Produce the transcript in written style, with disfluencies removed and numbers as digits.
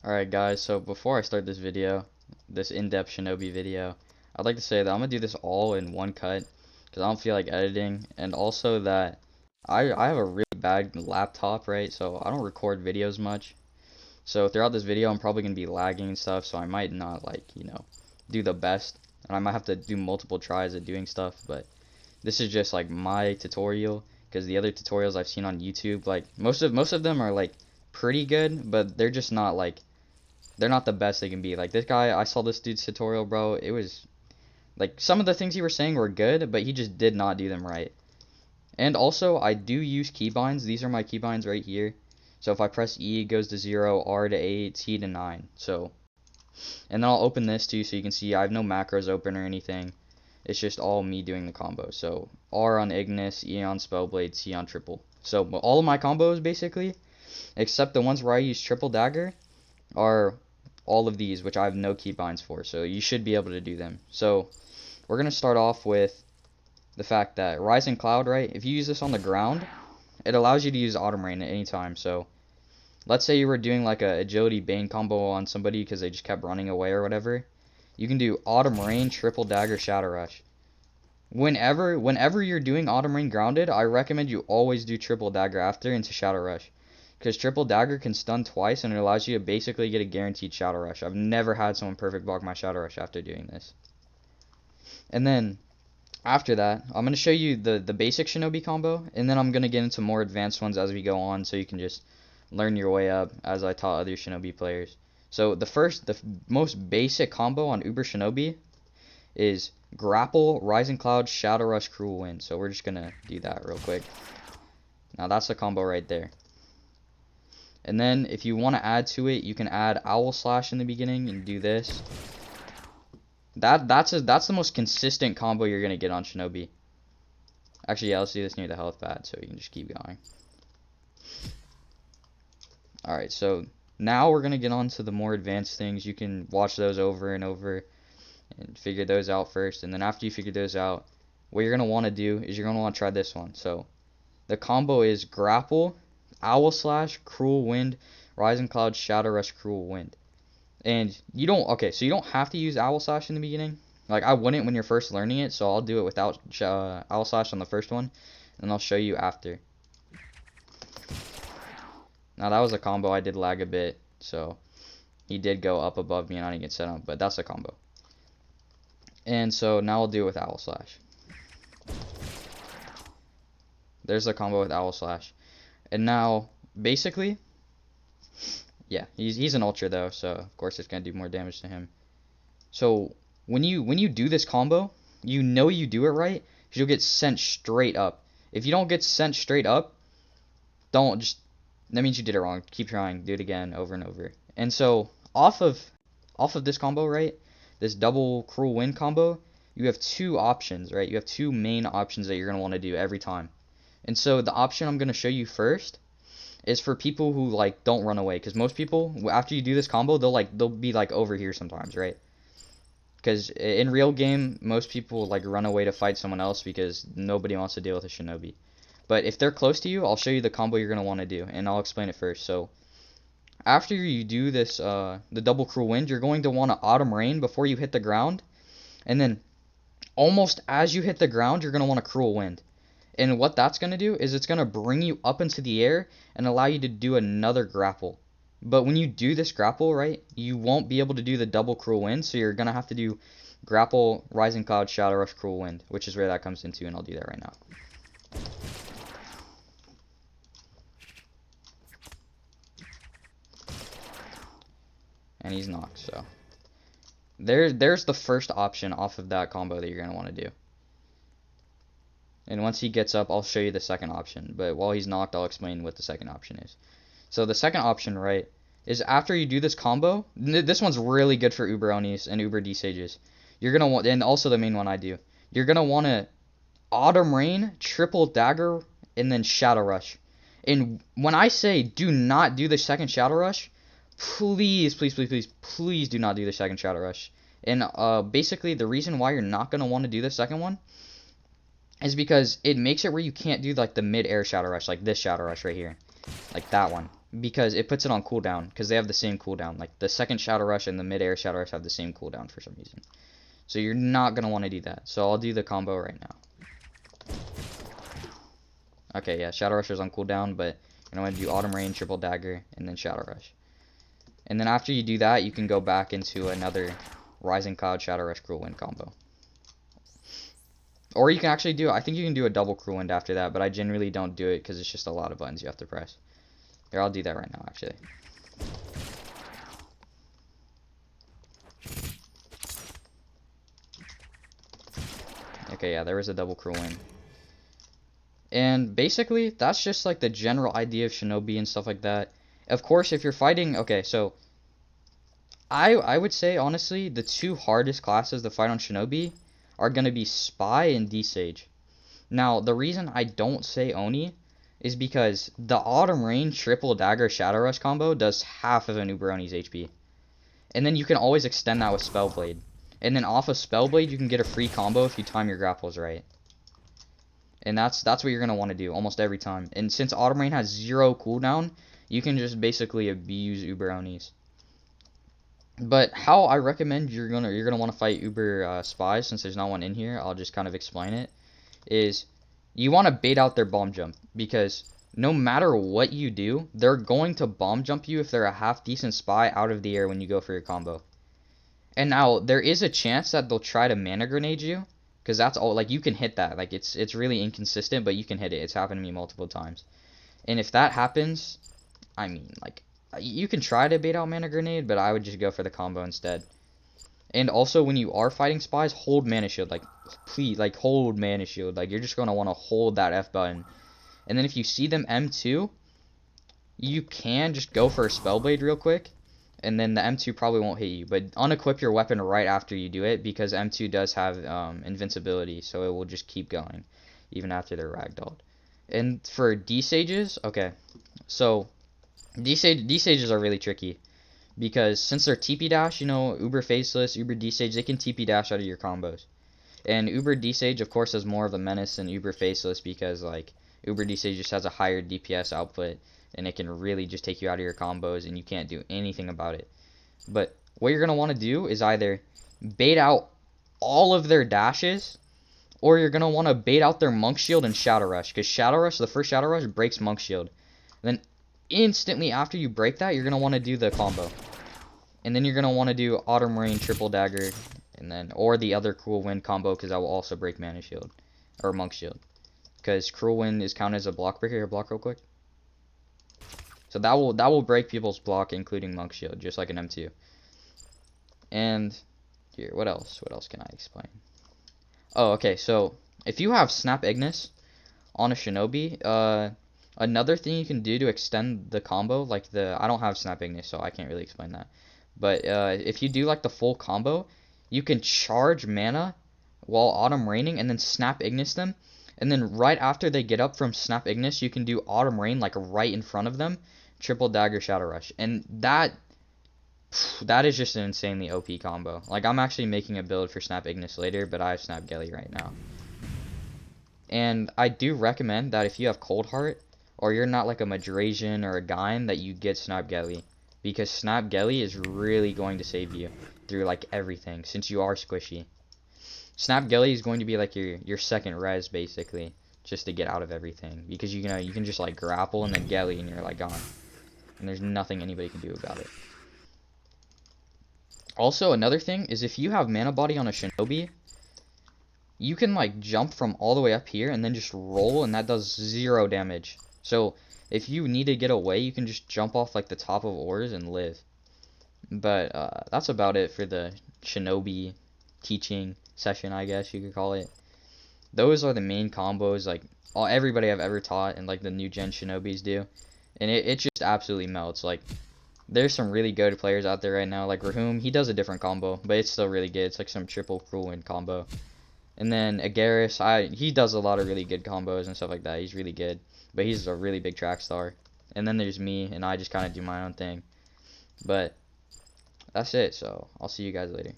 Alright guys, so before I start this video, this in-depth shinobi video, I'd like to say that I'm going to do this all in one cut, because I don't feel like editing, and also that I have a really bad laptop, right, so I don't record videos much, so throughout this video I'm probably going to be lagging and stuff, so I might not, do the best, and I might have to do multiple tries at doing stuff, but this is just, my tutorial, because the other tutorials I've seen on YouTube, most of them are, pretty good, but they're just not, they're not the best they can be. Like, this guy, I saw this dude's tutorial, bro. It was, some of the things he was saying were good, but he just did not do them right. And also, I do use keybinds. These are my keybinds right here. So if I press E, it goes to 0, R to 8, T to 9. So, and then I'll open this too, so you can see I have no macros open or anything. It's just all me doing the combo. So, R on Ignis, E on Spellblade, C on Triple. So, all of my combos, basically, except the ones where I use Triple Dagger, are all of these, which I have no keybinds for, so you should be able to do them. So we're going to start off with the fact that Rising Cloud, right, if you use this on the ground, it allows you to use Autumn Rain at any time. So let's say you were doing like a Agility Bane combo on somebody because they just kept running away or whatever. You can do Autumn Rain, Triple Dagger, Shadow Rush. Whenever you're doing Autumn Rain grounded, I recommend you always do Triple Dagger after into Shadow Rush. Because Triple Dagger can stun twice, and it allows you to basically get a guaranteed Shadow Rush. I've never had someone perfect block my Shadow Rush after doing this. And then, after that, I'm going to show you the basic Shinobi combo, and then I'm going to get into more advanced ones as we go on, so you can just learn your way up as I taught other Shinobi players. So the most basic combo on Uber Shinobi is Grapple, Rising Cloud, Shadow Rush, Cruel Wind. So we're just going to do that real quick. Now that's the combo right there. And then if you want to add to it, you can add Owl Slash in the beginning and do this. That's the most consistent combo you're going to get on Shinobi. Actually, yeah, let's do this near the health pad so you can just keep going. Alright, so now we're going to get on to the more advanced things. You can watch those over and over and figure those out first. And then after you figure those out, what you're going to want to do is you're going to want to try this one. So the combo is Grapple, Owl Slash, Cruel Wind, Rising Cloud, Shadow Rush, Cruel Wind. And you don't have to use Owl Slash in the beginning. Like, I wouldn't when you're first learning it, so I'll do it without Owl Slash on the first one, and I'll show you after. Now, that was a combo. I did lag a bit, so he did go up above me and I didn't get set up, but that's a combo. And so now I'll do it with Owl Slash. There's the combo with Owl Slash. And now, basically, yeah, he's an ultra though, so of course it's gonna do more damage to him. So when you do this combo, you know you do it right, because you'll get sent straight up. If you don't get sent straight up, that means you did it wrong. Keep trying, do it again, over and over. And so off of this combo, right, this double Cruel Wind combo, you have two options, right? You have two main options that you're gonna want to do every time. And so the option I'm going to show you first is for people who don't run away, because most people after you do this combo they'll be over here sometimes, right? Because in real game most people run away to fight someone else because nobody wants to deal with a Shinobi. But if they're close to you, I'll show you the combo you're going to want to do, and I'll explain it first. So after you do this the double Cruel Wind, you're going to want to Autumn Rain before you hit the ground, and then almost as you hit the ground you're going to want to Cruel Wind. And what that's going to do is it's going to bring you up into the air and allow you to do another grapple. But when you do this grapple, right, you won't be able to do the double Cruel Wind, so you're going to have to do Grapple, Rising Cloud, Shadow Rush, Cruel Wind, which is where that comes into, and I'll do that right now. And he's knocked, so there's the first option off of that combo that you're going to want to do. And once he gets up, I'll show you the second option. But while he's knocked, I'll explain what the second option is. So the second option, right, is after you do this combo. This one's really good for Uber Onis and Uber D-Sages. You're going to want, and also the main one I do. You're going to want to Autumn Rain, Triple Dagger, and then Shadow Rush. And when I say do not do the second Shadow Rush, please do not do the second Shadow Rush. And basically the reason why you're not going to want to do the second one is because it makes it where you can't do the mid-air Shadow Rush, like this Shadow Rush right here, like that one. because it puts it on cooldown, because they have the same cooldown. Like the second Shadow Rush and the mid-air Shadow Rush have the same cooldown for some reason. So you're not going to want to do that. So I'll do the combo right now. Okay, yeah, Shadow Rush is on cooldown, but you're going to do Autumn Rain, Triple Dagger, and then Shadow Rush. And then after you do that, you can go back into another Rising Cloud, Shadow Rush, Cruel Wind combo. Or you can actually do, I think you can do a double Cruel Wind after that, but I generally don't do it because it's just a lot of buttons you have to press. Here, I'll do that right now, actually. Okay, yeah, there was a double Cruel Wind. And basically, that's just like the general idea of Shinobi and stuff like that. Of course, if you're fighting, okay, so I would say, honestly, the two hardest classes to fight on Shinobi are going to be Spy and D-Sage. Now, the reason I don't say Oni is because the Autumn Rain Triple Dagger Shadow Rush combo does half of an Uber Oni's HP. And then you can always extend that with Spellblade. And then off of Spellblade, you can get a free combo if you time your grapples right. And that's what you're going to want to do almost every time. And since Autumn Rain has 0 cooldown, you can just basically abuse Uber Onis. But how I recommend you're gonna want to fight Uber Spies, since there's not one in here, I'll just kind of explain it, is you want to bait out their bomb jump, because no matter what you do, they're going to bomb jump you if they're a half decent spy out of the air when you go for your combo. And now there is a chance that they'll try to mana grenade you, because that's all, like, you can hit that, like, it's really inconsistent, but you can hit it. It's happened to me multiple times. And if that happens, I mean, like, you can try to bait out mana grenade, but I would just go for the combo instead. And also, when you are fighting spies, hold mana shield. Like, please, like, hold mana shield. Like, you're just going to want to hold that F button. And then if you see them M2, you can just go for a Spellblade real quick, and then the M2 probably won't hit you. But unequip your weapon right after you do it, because M2 does have invincibility, so it will just keep going, even after they're ragdolled. And for D-Sages, okay, so D-Sages are really tricky, because since they're TP dash, you know, Uber Faceless, Uber D-Sage, they can TP dash out of your combos. And Uber D-Sage, of course, has more of a menace than Uber Faceless, because, like, Uber D-Sage just has a higher DPS output, and it can really just take you out of your combos, and you can't do anything about it. But what you're going to want to do is either bait out all of their dashes, or you're going to want to bait out their Monk Shield and Shadow Rush, because Shadow Rush, the first Shadow Rush, breaks Monk Shield. Then instantly after you break that, you're going to want to do the combo. And then you're going to want to do Autumn Rain, Triple Dagger, and then, or the other Cruel Wind combo, because that will also break Mana Shield, or Monk Shield. Because Cruel Wind is counted as a block breaker. Here, block real quick. So that will break people's block, including Monk Shield, just like an M2. And here, what else? What else can I explain? Oh, okay, so if you have Snap Ignis on a Shinobi, another thing you can do to extend the combo, like I don't have Snap Ignis, so I can't really explain that. But if you do like the full combo, you can charge mana while Autumn Raining and then Snap Ignis them. And then right after they get up from Snap Ignis, you can do Autumn Rain like right in front of them, Triple Dagger Shadow Rush. And that is just an insanely OP combo. Like, I'm actually making a build for Snap Ignis later, but I have Snap Gelly right now. And I do recommend that if you have Cold Heart, or you're not like a Madrasian or a Gain, that you get Snap Gelly. Because Snap Gelly is really going to save you through like everything, since you are squishy. Snap Gelly is going to be like your second res, basically, just to get out of everything. Because you can just like grapple and then Gelly and you're like gone. And there's nothing anybody can do about it. Also, another thing is if you have Mana Body on a Shinobi, you can like jump from all the way up here and then just roll, and that does 0 damage. So if you need to get away, you can just jump off like the top of ores and live. But that's about it for the Shinobi teaching session, I guess you could call it. Those are the main combos like everybody I've ever taught, and like the new gen Shinobis do. And it just absolutely melts. Like, there's some really good players out there right now, like Rahum. He does a different combo, but it's still really good. It's like some triple Cruel Wind combo. And then Agaris, he does a lot of really good combos and stuff like that. He's really good, but he's a really big track star. And then there's me, and I just kind of do my own thing. But that's it, so I'll see you guys later.